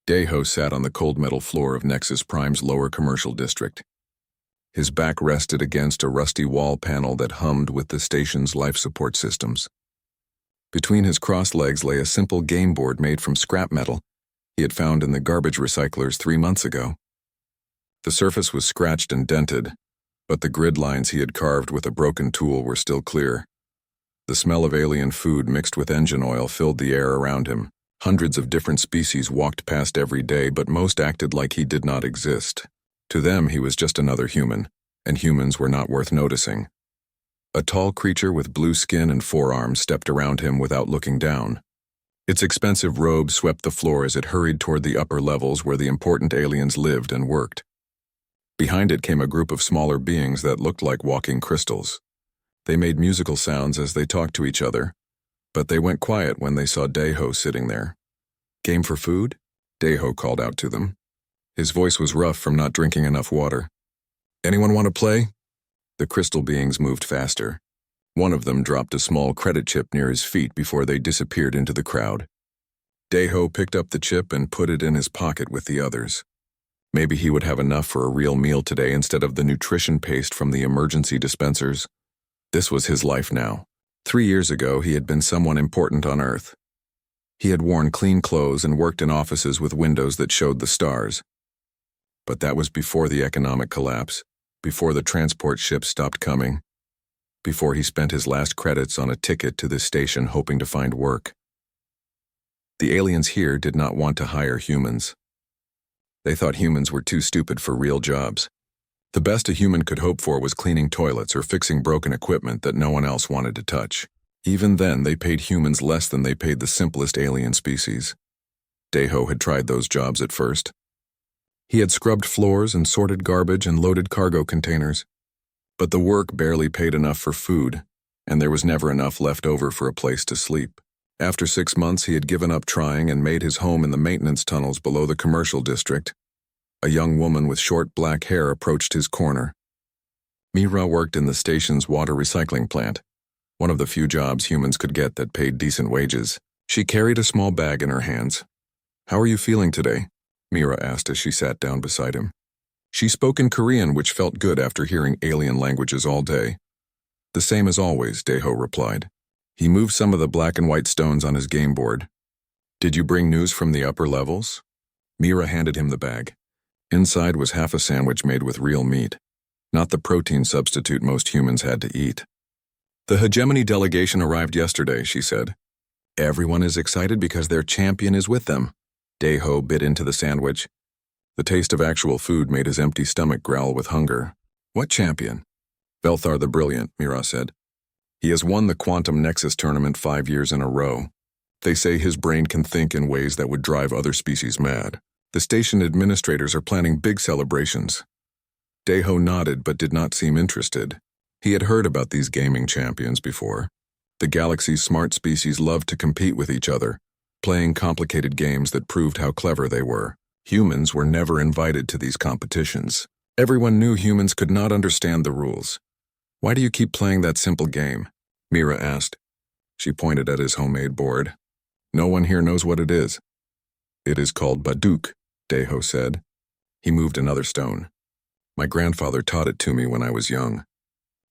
Daeho sat on the cold metal floor of Nexus Prime's lower commercial district. His back rested against a rusty wall panel that hummed with the station's life support systems. Between his crossed legs lay a simple game board made from scrap metal he had found in the garbage recyclers 3 months ago. The surface was scratched and dented, but the grid lines he had carved with a broken tool were still clear. The smell of alien food mixed with engine oil filled the air around him. Hundreds of different species walked past every day, but most acted like he did not exist. To them, he was just another human, and humans were not worth noticing. A tall creature with blue skin and forearms stepped around him without looking down. Its expensive robe swept the floor as it hurried toward the upper levels where the important aliens lived and worked. Behind it came a group of smaller beings that looked like walking crystals. They made musical sounds as they talked to each other, but they went quiet when they saw Daeho sitting there. "Game for food?" Daeho called out to them. His voice was rough from not drinking enough water. "Anyone want to play?" The crystal beings moved faster. One of them dropped a small credit chip near his feet before they disappeared into the crowd. Daeho picked up the chip and put it in his pocket with the others. Maybe he would have enough for a real meal today instead of the nutrition paste from the emergency dispensers. This was his life now. 3 years ago, he had been someone important on Earth. He had worn clean clothes and worked in offices with windows that showed the stars. But that was before the economic collapse, before the transport ships stopped coming, before he spent his last credits on a ticket to this station hoping to find work. The aliens here did not want to hire humans. They thought humans were too stupid for real jobs. The best a human could hope for was cleaning toilets or fixing broken equipment that no one else wanted to touch. Even then, they paid humans less than they paid the simplest alien species. Daeho had tried those jobs at first. He had scrubbed floors and sorted garbage and loaded cargo containers. But the work barely paid enough for food, and there was never enough left over for a place to sleep. After 6 months, he had given up trying and made his home in the maintenance tunnels below the commercial district. A young woman with short black hair approached his corner. Mira worked in the station's water recycling plant, one of the few jobs humans could get that paid decent wages. She carried a small bag in her hands. "How are you feeling today?" Mira asked as she sat down beside him. She spoke in Korean, which felt good after hearing alien languages all day. "The same as always," Daeho replied. He moved some of the black and white stones on his game board. "Did you bring news from the upper levels?" Mira handed him the bag. Inside was half a sandwich made with real meat, not the protein substitute most humans had to eat. "The hegemony delegation arrived yesterday," she said. "Everyone is excited because their champion is with them." Daeho bit into the sandwich. The taste of actual food made his empty stomach growl with hunger. "What champion?" "Belthar the Brilliant," Mira said. "He has won the Quantum Nexus tournament 5 years in a row. They say his brain can think in ways that would drive other species mad. The station administrators are planning big celebrations." Daeho nodded but did not seem interested. He had heard about these gaming champions before. The galaxy's smart species loved to compete with each other, playing complicated games that proved how clever they were. Humans were never invited to these competitions. Everyone knew humans could not understand the rules. "Why do you keep playing that simple game?" Mira asked. She pointed at his homemade board. "No one here knows what it is." "It is called Baduk," Daeho said. He moved another stone. "My grandfather taught it to me when I was young.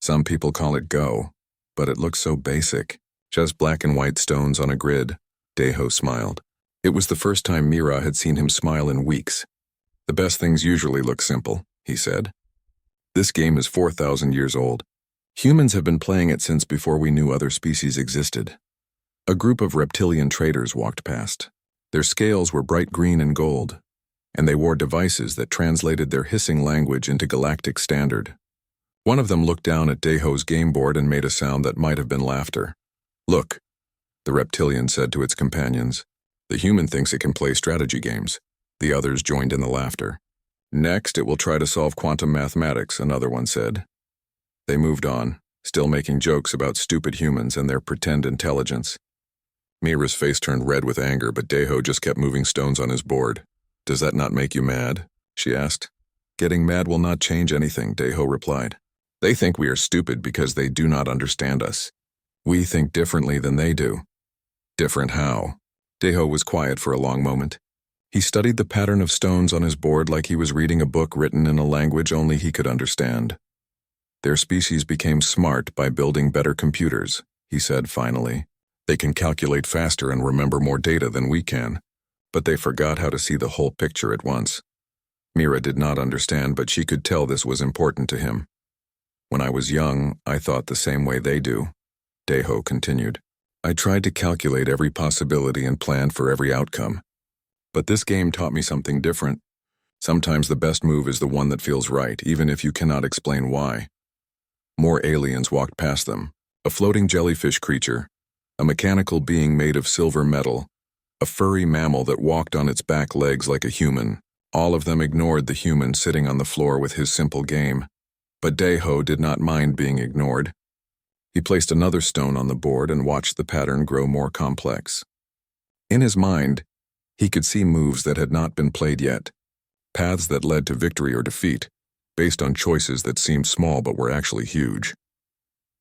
Some people call it Go, but it looks so basic. Just black and white stones on a grid." Daeho smiled. It was the first time Mira had seen him smile in weeks. "The best things usually look simple," he said. "This game is 4,000 years old. Humans have been playing it since before we knew other species existed." A group of reptilian traders walked past. Their scales were bright green and gold, and they wore devices that translated their hissing language into galactic standard. One of them looked down at Daeho's game board and made a sound that might have been laughter. "Look," the reptilian said to its companions. "The human thinks it can play strategy games." The others joined in the laughter. "Next, it will try to solve quantum mathematics," another one said. They moved on, still making jokes about stupid humans and their pretend intelligence. Mira's face turned red with anger, but Daeho just kept moving stones on his board. "Does that not make you mad?" she asked. "Getting mad will not change anything," Daeho replied. "They think we are stupid because they do not understand us. We think differently than they do." "Different how?" Daeho was quiet for a long moment. He studied the pattern of stones on his board like he was reading a book written in a language only he could understand. Their species became smart by building better computers, he said finally. They can calculate faster and remember more data than we can, but they forgot how to see the whole picture at once. Mira did not understand, but she could tell this was important to him. When I was young, I thought the same way they do, Deho continued. I tried to calculate every possibility and plan for every outcome. But this game taught me something different. Sometimes the best move is the one that feels right, even if you cannot explain why. More aliens walked past them, a floating jellyfish creature, a mechanical being made of silver metal, a furry mammal that walked on its back legs like a human. All of them ignored the human sitting on the floor with his simple game. But Deho did not mind being ignored. He placed another stone on the board and watched the pattern grow more complex. In his mind, he could see moves that had not been played yet, paths that led to victory or defeat, based on choices that seemed small but were actually huge.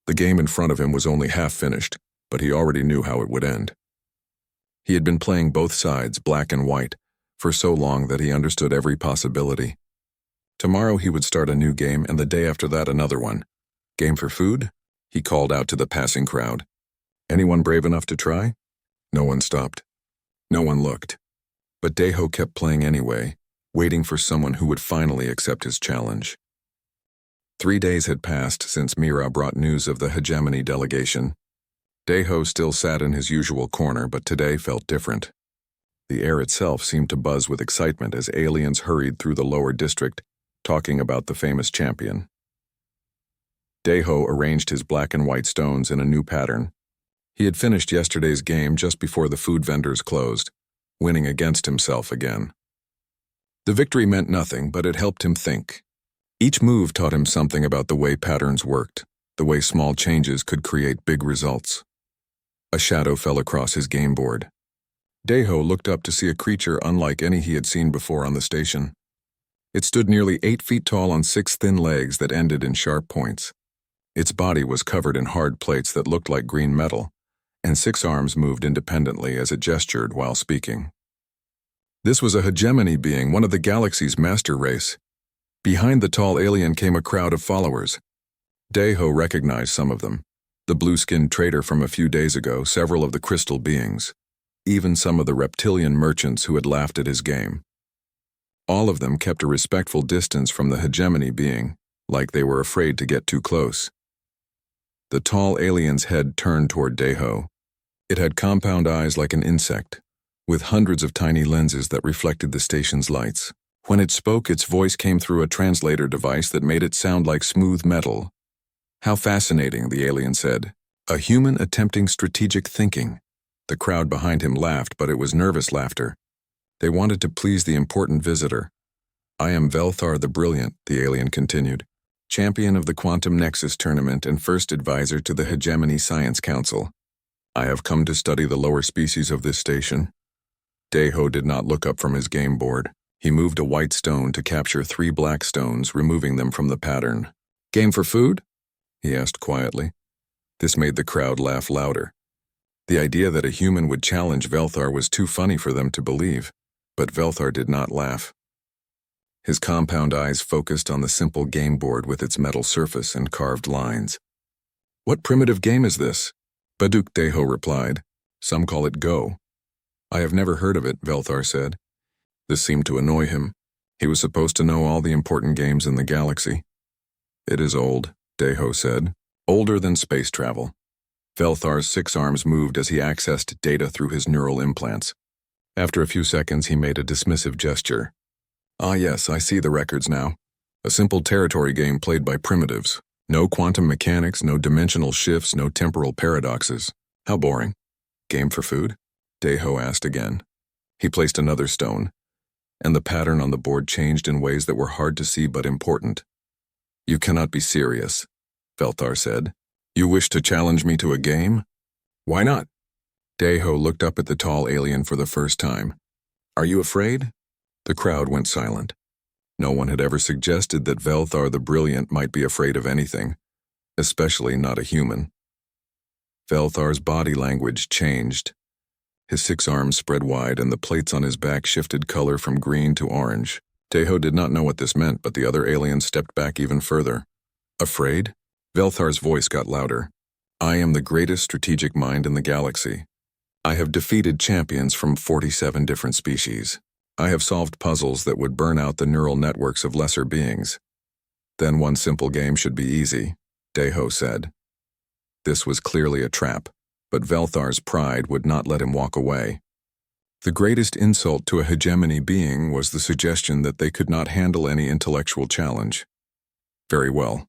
The game in front of him was only half finished, but he already knew how it would end. He had been playing both sides, black and white, for so long that he understood every possibility. Tomorrow he would start a new game, and the day after that another one. Game for food? He called out to the passing crowd. Anyone brave enough to try? No one stopped. No one looked. But Deho kept playing anyway, waiting for someone who would finally accept his challenge. 3 days had passed since Mira brought news of the hegemony delegation. Deho still sat in his usual corner, but today felt different. The air itself seemed to buzz with excitement as aliens hurried through the lower district, talking about the famous champion. Deho arranged his black and white stones in a new pattern. He had finished yesterday's game just before the food vendors closed, winning against himself again. The victory meant nothing, but it helped him think. Each move taught him something about the way patterns worked, the way small changes could create big results. A shadow fell across his game board. Deho looked up to see a creature unlike any he had seen before on the station. It stood nearly 8 feet tall on 6 thin legs that ended in sharp points. Its body was covered in hard plates that looked like green metal, and 6 arms moved independently as it gestured while speaking. This was a hegemony being, one of the galaxy's master race. Behind the tall alien came a crowd of followers. Deho recognized some of them. The blue-skinned trader from a few days ago, several of the crystal beings, even some of the reptilian merchants who had laughed at his game. All of them kept a respectful distance from the hegemony being, like they were afraid to get too close. The tall alien's head turned toward Deho. It had compound eyes like an insect, with hundreds of tiny lenses that reflected the station's lights. When it spoke, its voice came through a translator device that made it sound like smooth metal. How fascinating, the alien said. A human attempting strategic thinking. The crowd behind him laughed, but it was nervous laughter. They wanted to please the important visitor. I am Velthar the Brilliant, the alien continued, champion of the Quantum Nexus tournament and first advisor to the Hegemony Science Council. I have come to study the lower species of this station. Deho did not look up from his game board. He moved a white stone to capture 3 black stones, removing them from the pattern. Game for food? He asked quietly. This made the crowd laugh louder. The idea that a human would challenge Velthar was too funny for them to believe, but Velthar did not laugh. His compound eyes focused on the simple game board with its metal surface and carved lines. What primitive game is this? Baduk, Deho replied. Some call it Go. I have never heard of it, Velthar said. This seemed to annoy him. He was supposed to know all the important games in the galaxy. It is old, Deho said. Older than space travel. Velthar's 6 arms moved as he accessed data through his neural implants. After a few seconds, he made a dismissive gesture. Ah yes, I see the records now. A simple territory game played by primitives. No quantum mechanics, no dimensional shifts, no temporal paradoxes. How boring. Game for food? Deho asked again. He placed another stone, and the pattern on the board changed in ways that were hard to see but important. You cannot be serious, Velthar said. You wish to challenge me to a game? Why not? Deho looked up at the tall alien for the first time. Are you afraid? The crowd went silent. No one had ever suggested that Velthar the Brilliant might be afraid of anything, especially not a human. Velthar's body language changed. His 6 arms spread wide and the plates on his back shifted color from green to orange. Teho did not know what this meant, but the other aliens stepped back even further. Afraid? Velthar's voice got louder. I am the greatest strategic mind in the galaxy. I have defeated champions from 47 different species. I have solved puzzles that would burn out the neural networks of lesser beings. Then one simple game should be easy, Teho said. This was clearly a trap, but Velthar's pride would not let him walk away. The greatest insult to a hegemony being was the suggestion that they could not handle any intellectual challenge. Very well,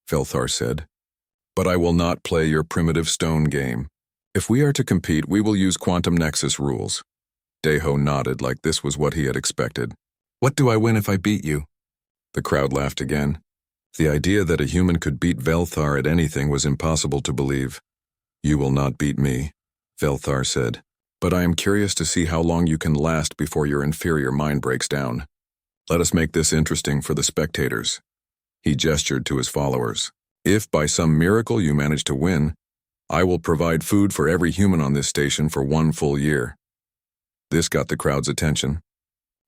Velthar said. But I will not play your primitive stone game. If we are to compete, we will use quantum nexus rules. Teho nodded like this was what he had expected. What do I win if I beat you? The crowd laughed again. The idea that a human could beat Velthar at anything was impossible to believe. You will not beat me, Velthar said, but I am curious to see how long you can last before your inferior mind breaks down. Let us make this interesting for the spectators. He gestured to his followers. If by some miracle you manage to win, I will provide food for every human on this station for 1 full year. This got the crowd's attention.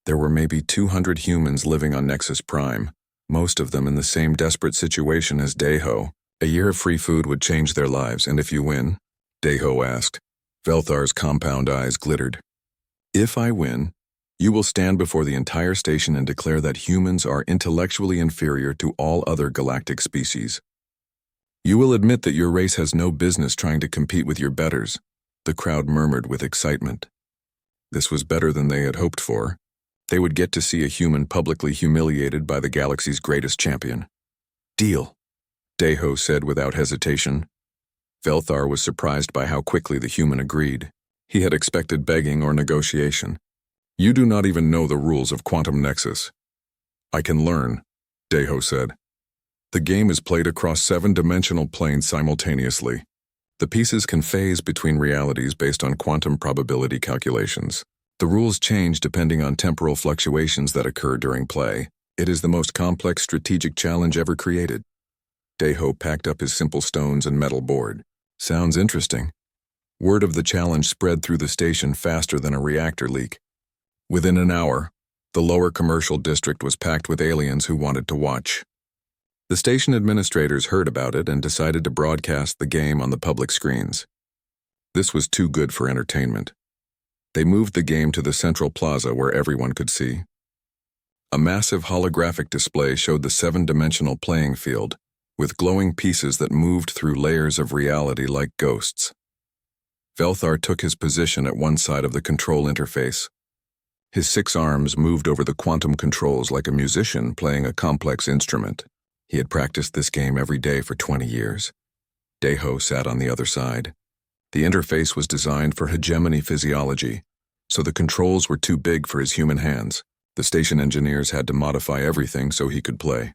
There were maybe 200 humans living on Nexus Prime, most of them in the same desperate situation as Teho. A year of free food would change their lives, and if you win? Teho asked. Velthar's compound eyes glittered. If I win, you will stand before the entire station and declare that humans are intellectually inferior to all other galactic species. You will admit that your race has no business trying to compete with your betters, the crowd murmured with excitement. This was better than they had hoped for. They would get to see a human publicly humiliated by the galaxy's greatest champion. Deal, Teho said without hesitation. Velthar was surprised by how quickly the human agreed. He had expected begging or negotiation. You do not even know the rules of Quantum Nexus. I can learn, Teho said. The game is played across 7-dimensional planes simultaneously. The pieces can phase between realities based on quantum probability calculations. The rules change depending on temporal fluctuations that occur during play. It is the most complex strategic challenge ever created. Teho packed up his simple stones and metal board. Sounds interesting. Word of the challenge spread through the station faster than a reactor leak. Within an hour, the lower commercial district was packed with aliens who wanted to watch. The station administrators heard about it and decided to broadcast the game on the public screens. This was too good for entertainment. They moved the game to the central plaza where everyone could see. A massive holographic display showed the 7-dimensional playing field, with glowing pieces that moved through layers of reality like ghosts. Velthar took his position at one side of the control interface. His 6 arms moved over the quantum controls like a musician playing a complex instrument. He had practiced this game every day for 20 years. Teho sat on the other side. The interface was designed for hegemony physiology, so the controls were too big for his human hands. The station engineers had to modify everything so he could play.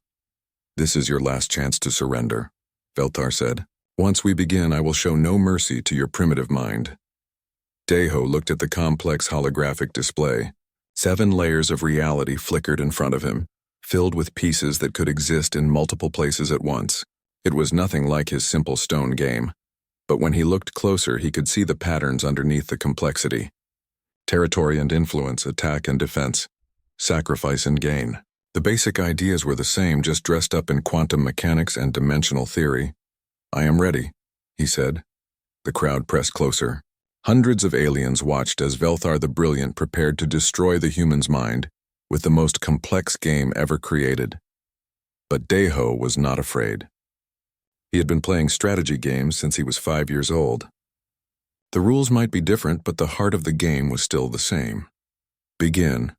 This is your last chance to surrender, Velthar said. Once we begin, I will show no mercy to your primitive mind. Teho looked at the complex holographic display. 7 layers of reality flickered in front of him, filled with pieces that could exist in multiple places at once. It was nothing like his simple stone game. But when he looked closer, he could see the patterns underneath the complexity. Territory and influence, attack and defense, sacrifice and gain. The basic ideas were the same, just dressed up in quantum mechanics and dimensional theory. I am ready, he said. The crowd pressed closer. Hundreds of aliens watched as Velthar the Brilliant prepared to destroy the human's mind with the most complex game ever created. But Teho was not afraid. He had been playing strategy games since he was 5 years old. The rules might be different, but the heart of the game was still the same. Begin,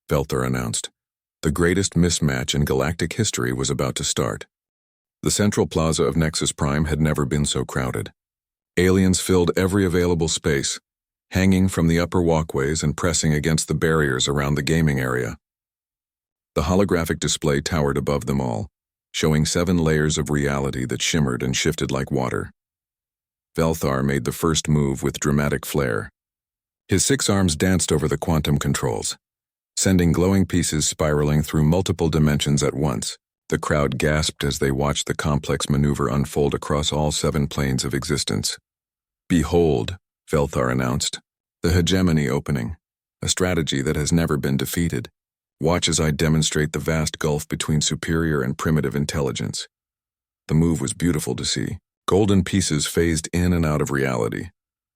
Velthar announced. The greatest mismatch in galactic history was about to start. The central plaza of Nexus Prime had never been so crowded. Aliens filled every available space, hanging from the upper walkways and pressing against the barriers around the gaming area. The holographic display towered above them all, showing 7 layers of reality that shimmered and shifted like water. Velthar made the first move with dramatic flair. His 6 arms danced over the quantum controls, sending glowing pieces spiraling through multiple dimensions at once. The crowd gasped as they watched the complex maneuver unfold across all 7 planes of existence. Behold, Velthar announced, The hegemony opening, a strategy that has never been defeated. Watch as I demonstrate the vast gulf between superior and primitive intelligence. The move was beautiful to see. Golden pieces phased in and out of reality,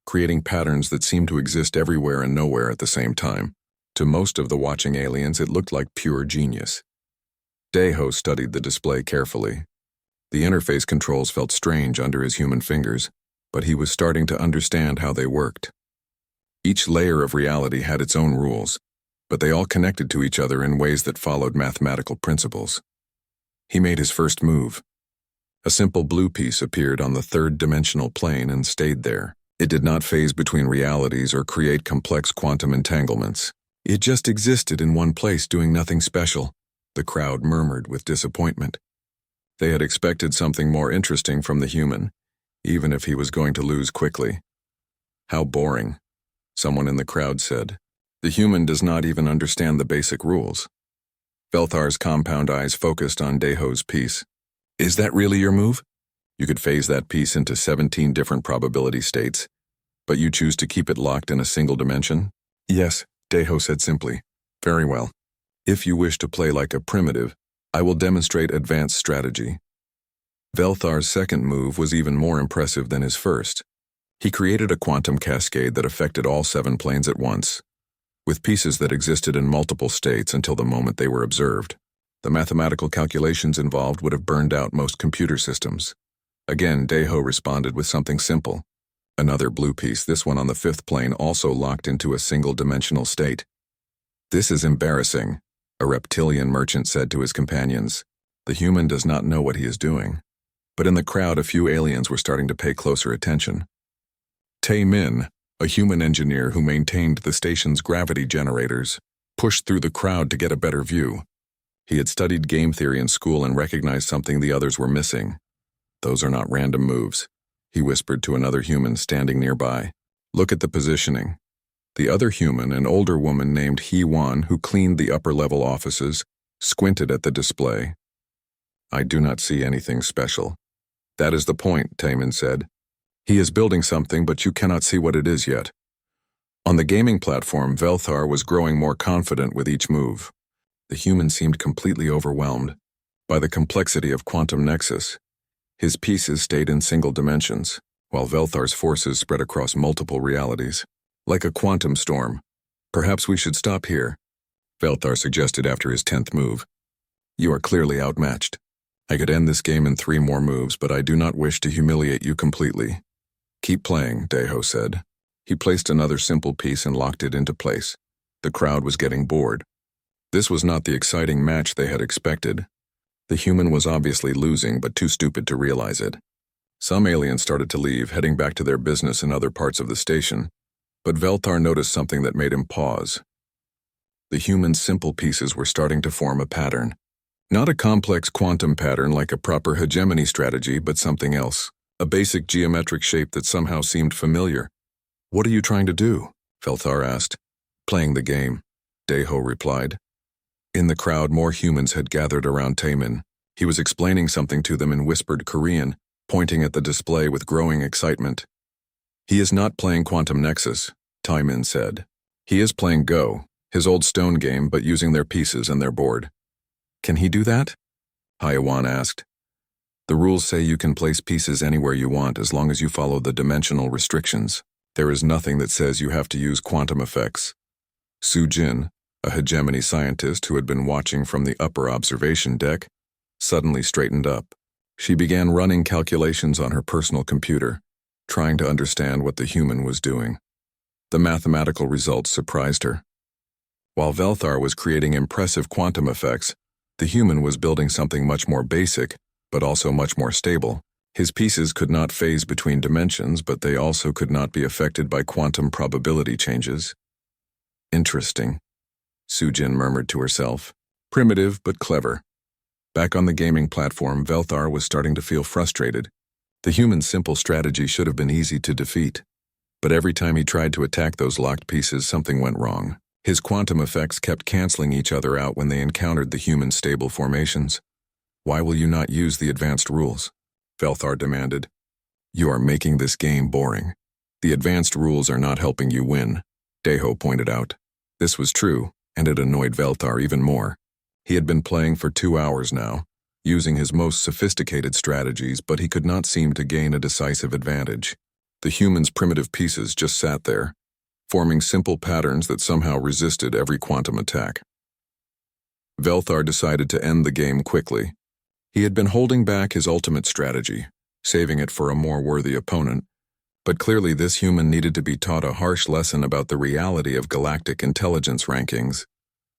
creating patterns that seemed to exist everywhere and nowhere at the same time. To most of the watching aliens, it looked like pure genius. Deho studied the display carefully. The interface controls felt strange under his human fingers, but he was starting to understand how they worked. Each layer of reality had its own rules, but they all connected to each other in ways that followed mathematical principles. He made his first move. A simple blue piece appeared on the third-dimensional plane and stayed there. It did not phase between realities or create complex quantum entanglements. It just existed in one place, doing nothing special. The crowd murmured with disappointment. They had expected something more interesting from the human, even if he was going to lose quickly. How boring, someone in the crowd said. The human does not even understand the basic rules. Velthar's compound eyes focused on Deho's piece. Is that really your move? You could phase that piece into 17 different probability states, but you choose to keep it locked in a single dimension? Yes, Deho said simply. Very well. If you wish to play like a primitive, I will demonstrate advanced strategy. Velthar's second move was even more impressive than his first. He created a quantum cascade that affected all 7 planes at once, with pieces that existed in multiple states until the moment they were observed. The mathematical calculations involved would have burned out most computer systems. Again, Deho responded with something simple. Another blue piece, this one on the 5th plane, also locked into a single-dimensional state. This is embarrassing, a reptilian merchant said to his companions. The human does not know what he is doing. But in the crowd, a few aliens were starting to pay closer attention. Tae Min, a human engineer who maintained the station's gravity generators, pushed through the crowd to get a better view. He had studied game theory in school and recognized something the others were missing. Those are not random moves, he whispered to another human standing nearby. Look at the positioning. The other human, an older woman named Hee-Won, who cleaned the upper-level offices, squinted at the display. I do not see anything special. That is the point, Tae Min said. He is building something, but you cannot see what it is yet. On the gaming platform, Velthar was growing more confident with each move. The human seemed completely overwhelmed by the complexity of quantum nexus. His pieces stayed in single dimensions, while Velthar's forces spread across multiple realities. Like a quantum storm. Perhaps we should stop here, Velthar suggested after his 10th move. You are clearly outmatched. I could end this game in 3 more moves, but I do not wish to humiliate you completely. Keep playing, Deho said. He placed another simple piece and locked it into place. The crowd was getting bored. This was not the exciting match they had expected. The human was obviously losing, but too stupid to realize it. Some aliens started to leave, heading back to their business in other parts of the station, but Velthar noticed something that made him pause. The human's simple pieces were starting to form a pattern. Not a complex quantum pattern like a proper hegemony strategy, but something else. A basic geometric shape that somehow seemed familiar. What are you trying to do? Velthar asked. Playing the game, Deho replied. In the crowd, more humans had gathered around Tae Min. He was explaining something to them in whispered Korean, pointing at the display with growing excitement. He is not playing Quantum Nexus, Tae Min said. He is playing Go, his old stone game, but using their pieces and their board. Can he do that? Hye-Won asked. The rules say you can place pieces anywhere you want as long as you follow the dimensional restrictions. There is nothing that says you have to use quantum effects. Su Jin, a hegemony scientist who had been watching from the upper observation deck, suddenly straightened up. She began running calculations on her personal computer, trying to understand what the human was doing. The mathematical results surprised her. While Velthar was creating impressive quantum effects, the human was building something much more basic, but also much more stable. His pieces could not phase between dimensions, but they also could not be affected by quantum probability changes. Interesting, Su-Jin murmured to herself. Primitive, but clever. Back on the gaming platform, Velthar was starting to feel frustrated. The human's simple strategy should have been easy to defeat. But every time he tried to attack those locked pieces, something went wrong. His quantum effects kept canceling each other out when they encountered the human's stable formations. Why will you not use the advanced rules? Velthar demanded. You are making this game boring. The advanced rules are not helping you win. Deho pointed out. This was true, and it annoyed Velthar even more. He had been playing for 2 hours now, using his most sophisticated strategies, but he could not seem to gain a decisive advantage. The human's primitive pieces just sat there, forming simple patterns that somehow resisted every quantum attack. Velthar decided to end the game quickly. He had been holding back his ultimate strategy, saving it for a more worthy opponent, but clearly this human needed to be taught a harsh lesson about the reality of galactic intelligence rankings.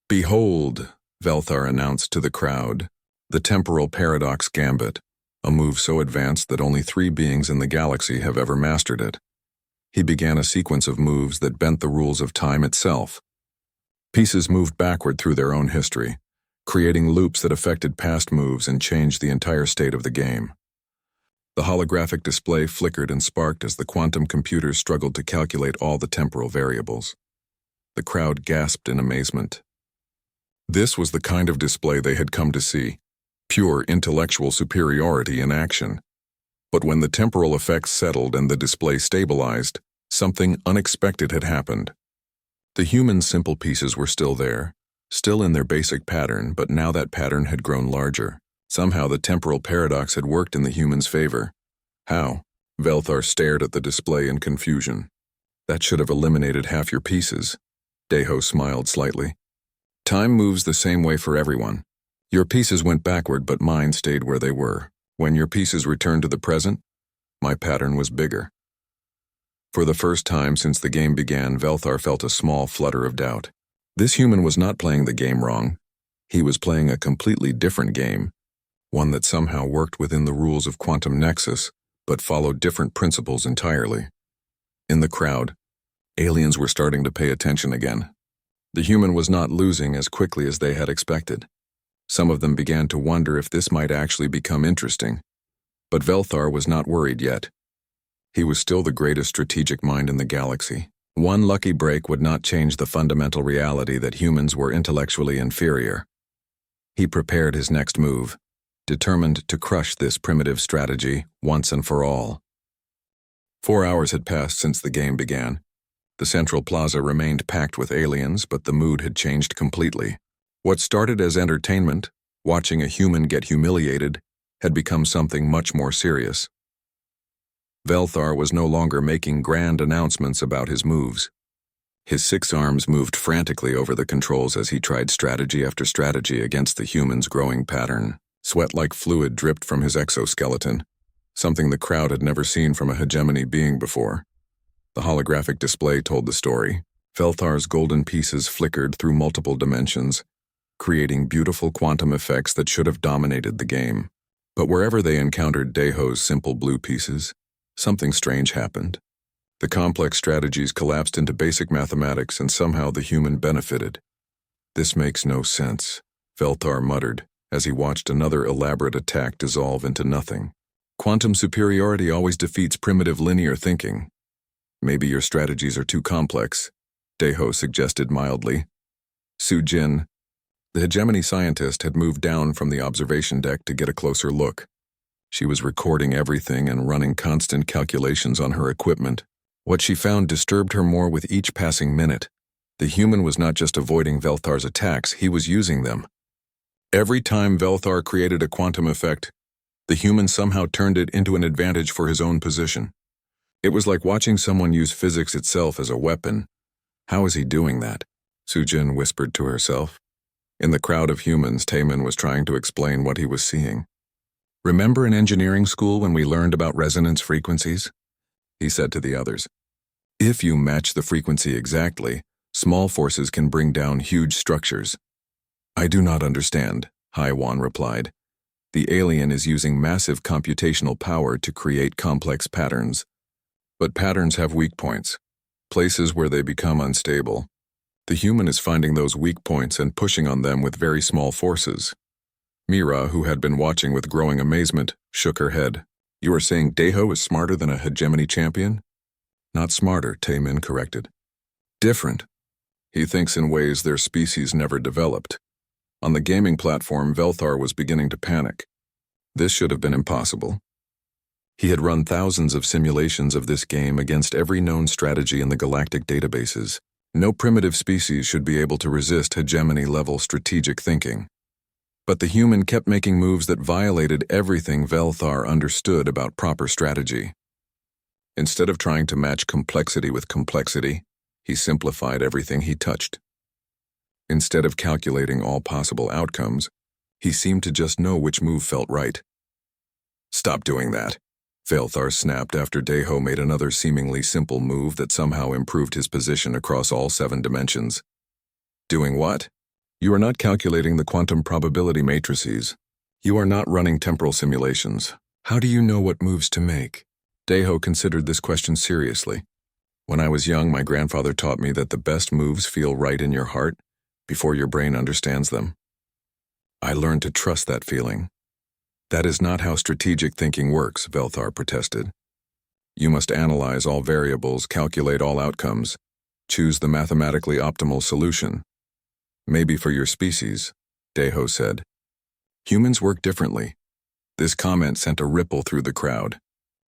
"Behold," Velthar announced to the crowd, "the temporal paradox gambit, a move so advanced that only 3 beings in the galaxy have ever mastered it." He began a sequence of moves that bent the rules of time itself. Pieces moved backward through their own history, creating loops that affected past moves and changed the entire state of the game. The holographic display flickered and sparked as the quantum computers struggled to calculate all the temporal variables. The crowd gasped in amazement. This was the kind of display they had come to see, pure intellectual superiority in action. But when the temporal effects settled and the display stabilized, something unexpected had happened. The human's simple pieces were still there, still in their basic pattern, but now that pattern had grown larger. Somehow the temporal paradox had worked in the human's favor. How? Velthar stared at the display in confusion. That should have eliminated half your pieces. Deho smiled slightly. Time moves the same way for everyone. Your pieces went backward, but mine stayed where they were. When your pieces returned to the present, my pattern was bigger. For the first time since the game began, Velthar felt a small flutter of doubt. This human was not playing the game wrong. He was playing a completely different game, one that somehow worked within the rules of Quantum Nexus, but followed different principles entirely. In the crowd, aliens were starting to pay attention again. The human was not losing as quickly as they had expected. Some of them began to wonder if this might actually become interesting. But Velthar was not worried yet. He was still the greatest strategic mind in the galaxy. One lucky break would not change the fundamental reality that humans were intellectually inferior. He prepared his next move, determined to crush this primitive strategy once and for all. 4 hours had passed since the game began. The central plaza remained packed with aliens, but the mood had changed completely. What started as entertainment, watching a human get humiliated, had become something much more serious. Velthar was no longer making grand announcements about his moves. His 6 arms moved frantically over the controls as he tried strategy after strategy against the human's growing pattern. Sweat-like fluid dripped from his exoskeleton, something the crowd had never seen from a hegemony being before. The holographic display told the story. Velthar's golden pieces flickered through multiple dimensions, creating beautiful quantum effects that should have dominated the game. But wherever they encountered Deho's simple blue pieces, something strange happened. The complex strategies collapsed into basic mathematics, and somehow the human benefited. "This makes no sense," Velthar muttered, as he watched another elaborate attack dissolve into nothing. "Quantum superiority always defeats primitive linear thinking." "Maybe your strategies are too complex," Deho suggested mildly. Su-Jin, the hegemony scientist, had moved down from the observation deck to get a closer look. She was recording everything and running constant calculations on her equipment. What she found disturbed her more with each passing minute. The human was not just avoiding Velthar's attacks, he was using them. Every time Velthar created a quantum effect, the human somehow turned it into an advantage for his own position. It was like watching someone use physics itself as a weapon. How is he doing that? Su-Jin whispered to herself. In the crowd of humans, Taemin was trying to explain what he was seeing. "Remember in engineering school when we learned about resonance frequencies?" he said to the others. "If you match the frequency exactly, small forces can bring down huge structures." "I do not understand," Haiwan replied. "The alien is using massive computational power to create complex patterns. But patterns have weak points, places where they become unstable. The human is finding those weak points and pushing on them with very small forces." Mira, who had been watching with growing amazement, shook her head. "You are saying Deho is smarter than a hegemony champion?" "Not smarter," Taemin corrected. "Different. He thinks in ways their species never developed." On the gaming platform, Velthar was beginning to panic. This should have been impossible. He had run thousands of simulations of this game against every known strategy in the galactic databases. No primitive species should be able to resist hegemony-level strategic thinking. But the human kept making moves that violated everything Velthar understood about proper strategy. Instead of trying to match complexity with complexity, he simplified everything he touched. Instead of calculating all possible outcomes, he seemed to just know which move felt right. "Stop doing that," Velthar snapped after Deho made another seemingly simple move that somehow improved his position across all 7 dimensions. "Doing what? You are not calculating the quantum probability matrices. You are not running temporal simulations. How do you know what moves to make?" Deho considered this question seriously. "When I was young, my grandfather taught me that the best moves feel right in your heart before your brain understands them. I learned to trust that feeling." "That is not how strategic thinking works," Velthar protested. "You must analyze all variables, calculate all outcomes, choose the mathematically optimal solution." "Maybe for your species," Deho said. "Humans work differently." This comment sent a ripple through the crowd.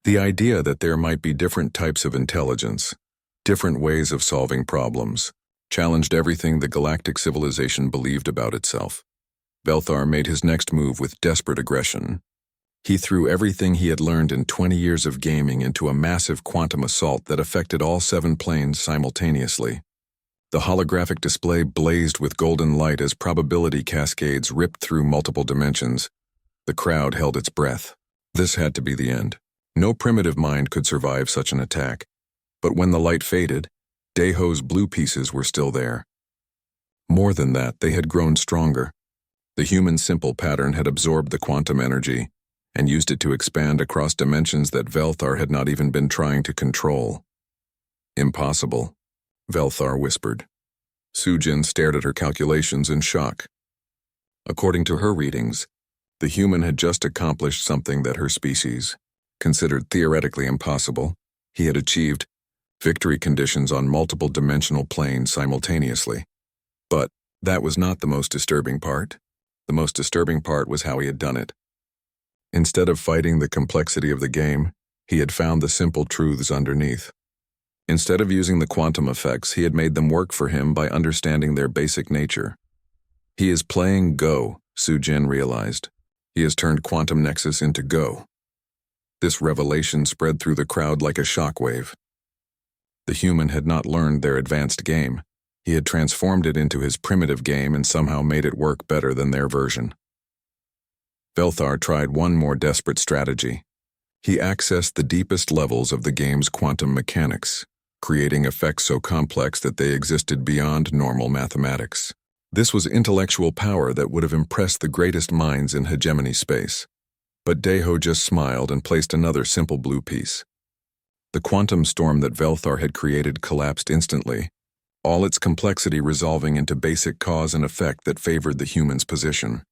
The idea that there might be different types of intelligence, different ways of solving problems, challenged everything the galactic civilization believed about itself. Velthar made his next move with desperate aggression. He threw everything he had learned in 20 years of gaming into a massive quantum assault that affected all 7 planes simultaneously. The holographic display blazed with golden light as probability cascades ripped through multiple dimensions. The crowd held its breath. This had to be the end. No primitive mind could survive such an attack. But when the light faded, Deho's blue pieces were still there. More than that, they had grown stronger. The human simple pattern had absorbed the quantum energy and used it to expand across dimensions that Velthar had not even been trying to control. "Impossible," Velthar whispered. Sujin stared at her calculations in shock. According to her readings, the human had just accomplished something that her species considered theoretically impossible. He had achieved victory conditions on multiple dimensional planes simultaneously. But that was not the most disturbing part. The most disturbing part was how he had done it. Instead of fighting the complexity of the game, he had found the simple truths underneath. Instead of using the quantum effects, he had made them work for him by understanding their basic nature. He is playing Go, Sujin realized. He has turned Quantum Nexus into Go. This revelation spread through the crowd like a shockwave. The human had not learned their advanced game. He had transformed it into his primitive game and somehow made it work better than their version. Velthar tried one more desperate strategy. He accessed the deepest levels of the game's quantum mechanics, creating effects so complex that they existed beyond normal mathematics. This was intellectual power that would have impressed the greatest minds in hegemony space. But Deho just smiled and placed another simple blue piece. The quantum storm that Velthar had created collapsed instantly, all its complexity resolving into basic cause and effect that favored the human's position.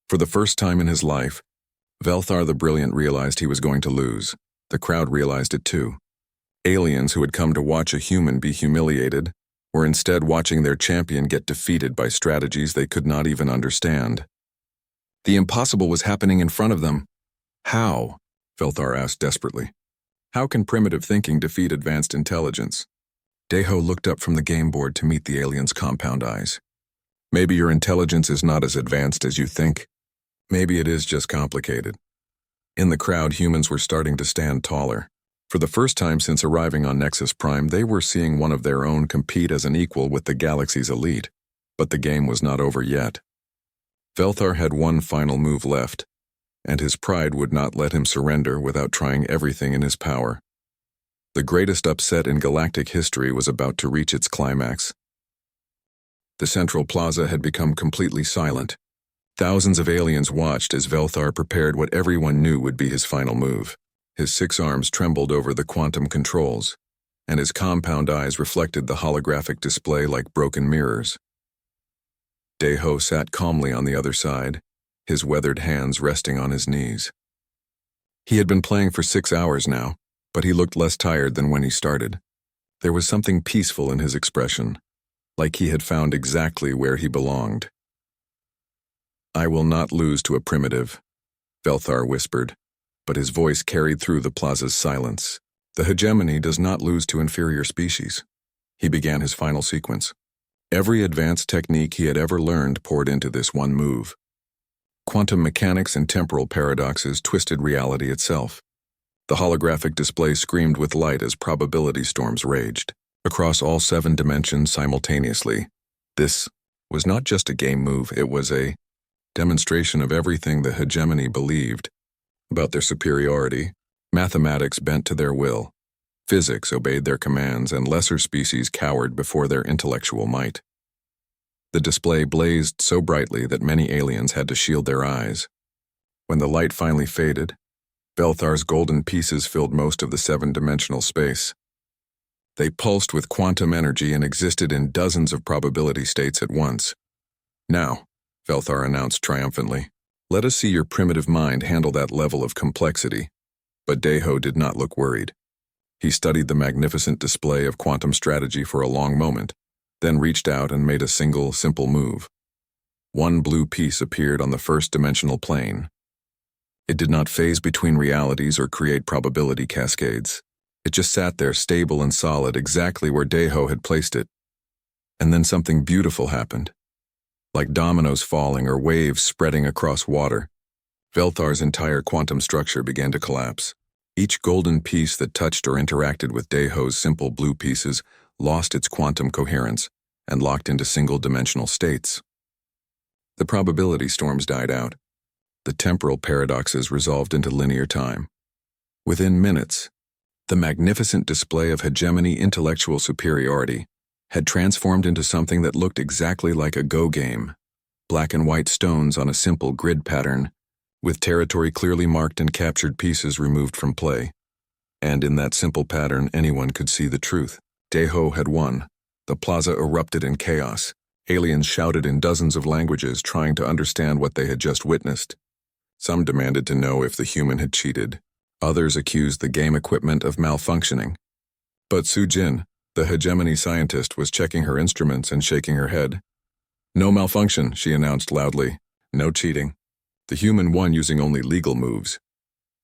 For the first time in his life, Velthar the Brilliant realized he was going to lose. The crowd realized it too. Aliens who had come to watch a human be humiliated were instead watching their champion get defeated by strategies they could not even understand. The impossible was happening in front of them. How? Velthar asked desperately. How can primitive thinking defeat advanced intelligence? Deho looked up from the game board to meet the alien's compound eyes. Maybe your intelligence is not as advanced as you think. Maybe it is just complicated. In the crowd, humans were starting to stand taller. For the first time since arriving on Nexus Prime, they were seeing one of their own compete as an equal with the galaxy's elite. But the game was not over yet. Velthar had one final move left, and his pride would not let him surrender without trying everything in his power. The greatest upset in galactic history was about to reach its climax. The central plaza had become completely silent. Thousands of aliens watched as Velthar prepared what everyone knew would be his final move. His 6 arms trembled over the quantum controls, and his compound eyes reflected the holographic display like broken mirrors. Deho sat calmly on the other side, his weathered hands resting on his knees. He had been playing for 6 hours now, but he looked less tired than when he started. There was something peaceful in his expression, like he had found exactly where he belonged. "I will not lose to a primitive," Velthar whispered, but his voice carried through the plaza's silence. "The hegemony does not lose to inferior species. He began his final sequence. Every advanced technique he had ever learned poured into this one move. Quantum mechanics and temporal paradoxes twisted reality itself. The holographic display screamed with light as probability storms raged across all 7 dimensions simultaneously. This was not just a game move, it was a demonstration of everything the hegemony believed about their superiority. Mathematics bent to their will. Physics obeyed their commands, and lesser species cowered before their intellectual might. The display blazed so brightly that many aliens had to shield their eyes. When the light finally faded, Belthar's golden pieces filled most of the 7-dimensional space. They pulsed with quantum energy and existed in dozens of probability states at once. "Now," Belthar announced triumphantly, "let us see your primitive mind handle that level of complexity." But Deho did not look worried. He studied the magnificent display of quantum strategy for a long moment, then reached out and made a single, simple move. One blue piece appeared on the first-dimensional plane. It did not phase between realities or create probability cascades. It just sat there stable and solid exactly where Deho had placed it. And then something beautiful happened. Like dominoes falling or waves spreading across water, Velthar's entire quantum structure began to collapse. Each golden piece that touched or interacted with Deho's simple blue pieces lost its quantum coherence and locked into single-dimensional states. The probability storms died out. The temporal paradoxes resolved into linear time. Within minutes, the magnificent display of hegemony intellectual superiority had transformed into something that looked exactly like a Go game. Black and white stones on a simple grid pattern, with territory clearly marked and captured pieces removed from play. And in that simple pattern, anyone could see the truth. Deho had won. The plaza erupted in chaos. Aliens shouted in dozens of languages, trying to understand what they had just witnessed. Some demanded to know if the human had cheated. Others accused the game equipment of malfunctioning. But Su-Jin, the hegemony scientist, was checking her instruments and shaking her head. "No malfunction," she announced loudly. "No cheating. The human won using only legal moves."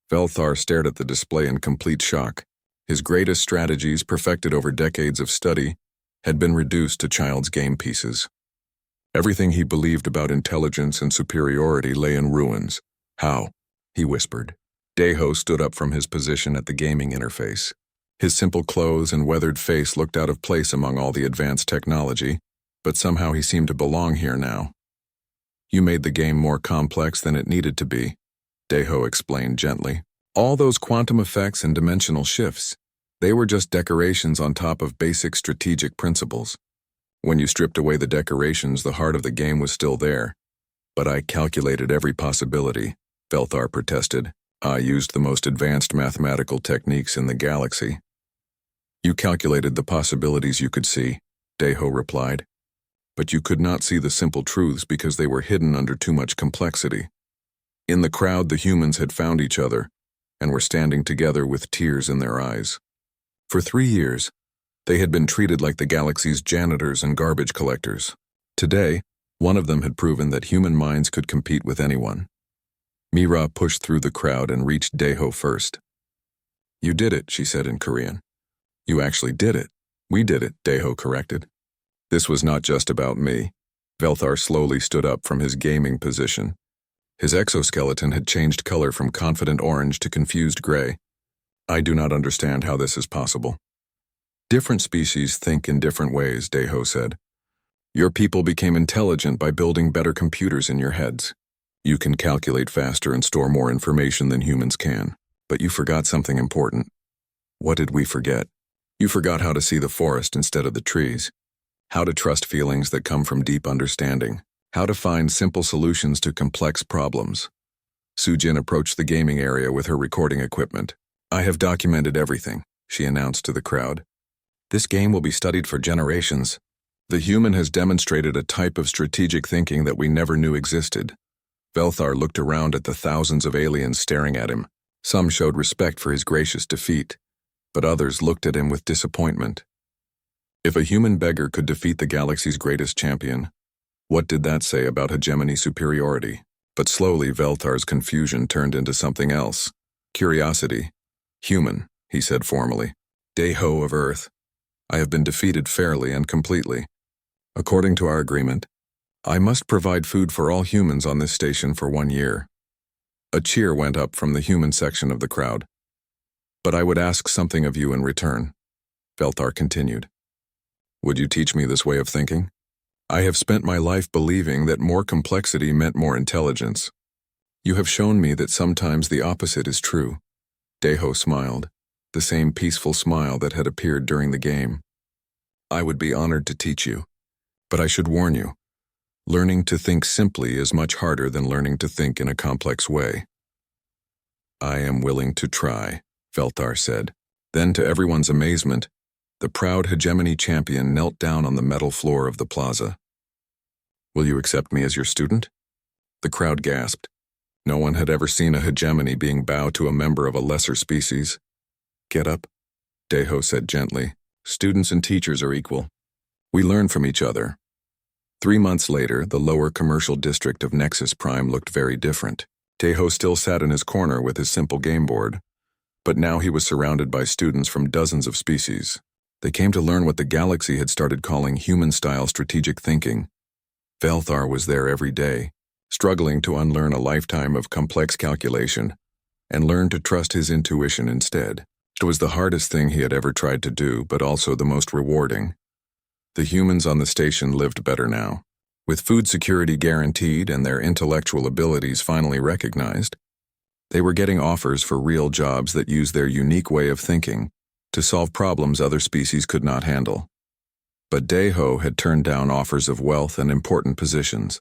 Velthar stared at the display in complete shock. His greatest strategies, perfected over decades of study, had been reduced to child's game pieces. Everything he believed about intelligence and superiority lay in ruins. "How?" he whispered. Deho stood up from his position at the gaming interface. His simple clothes and weathered face looked out of place among all the advanced technology, but somehow he seemed to belong here now. "You made the game more complex than it needed to be," Deho explained gently. "All those quantum effects and dimensional shifts, they were just decorations on top of basic strategic principles. When you stripped away the decorations, the heart of the game was still there. But I calculated every possibility," Velthar protested. "I used the most advanced mathematical techniques in the galaxy." "You calculated the possibilities you could see," Deho replied. "But you could not see the simple truths because they were hidden under too much complexity." In the crowd, the humans had found each other and were standing together with tears in their eyes. For 3 years, they had been treated like the galaxy's janitors and garbage collectors. Today, one of them had proven that human minds could compete with anyone. Mira pushed through the crowd and reached Deho first. "You did it," she said in Korean. "You actually did it." "We did it," Deho corrected. "This was not just about me." Velthar slowly stood up from his gaming position. His exoskeleton had changed color from confident orange to confused gray. "I do not understand how this is possible." "Different species think in different ways," Deho said. "Your people became intelligent by building better computers in your heads. You can calculate faster and store more information than humans can. But you forgot something important." "What did we forget?" "You forgot how to see the forest instead of the trees. How to trust feelings that come from deep understanding. How to find simple solutions to complex problems." Su-Jin approached the gaming area with her recording equipment. "I have documented everything," she announced to the crowd. "This game will be studied for generations. The human has demonstrated a type of strategic thinking that we never knew existed." Velthar looked around at the thousands of aliens staring at him. Some showed respect for his gracious defeat, but others looked at him with disappointment. If a human beggar could defeat the galaxy's greatest champion, what did that say about hegemony superiority? But slowly Velthar's confusion turned into something else. Curiosity. "Human," he said formally. "Deho of Earth, I have been defeated fairly and completely. According to our agreement, I must provide food for all humans on this station for 1 year. A cheer went up from the human section of the crowd. But I would ask something of you in return, Velthar continued. Would you teach me this way of thinking? I have spent my life believing that more complexity meant more intelligence. You have shown me that sometimes the opposite is true. Deho smiled, the same peaceful smile that had appeared during the game. I would be honored to teach you, but I should warn you, learning to think simply is much harder than learning to think in a complex way. I am willing to try, Velthar said. Then, to everyone's amazement, the proud hegemony champion knelt down on the metal floor of the plaza. Will you accept me as your student? The crowd gasped. No one had ever seen a hegemony being bowed to a member of a lesser species. Get up, Deho said gently. Students and teachers are equal. We learn from each other. 3 months later, the lower commercial district of Nexus Prime looked very different. Deho still sat in his corner with his simple game board, but now he was surrounded by students from dozens of species. They came to learn what the galaxy had started calling human-style strategic thinking. Velthar was there every day, struggling to unlearn a lifetime of complex calculation and learn to trust his intuition instead. It was the hardest thing he had ever tried to do, but also the most rewarding. The humans on the station lived better now. With food security guaranteed and their intellectual abilities finally recognized, they were getting offers for real jobs that used their unique way of thinking to solve problems other species could not handle. But Deho had turned down offers of wealth and important positions.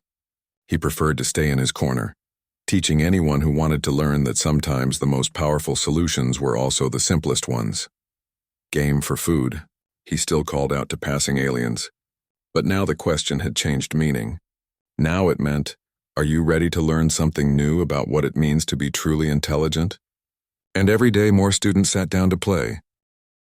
He preferred to stay in his corner, teaching anyone who wanted to learn that sometimes the most powerful solutions were also the simplest ones. Game for food, he still called out to passing aliens. But now the question had changed meaning. Now it meant, are you ready to learn something new about what it means to be truly intelligent? And every day more students sat down to play.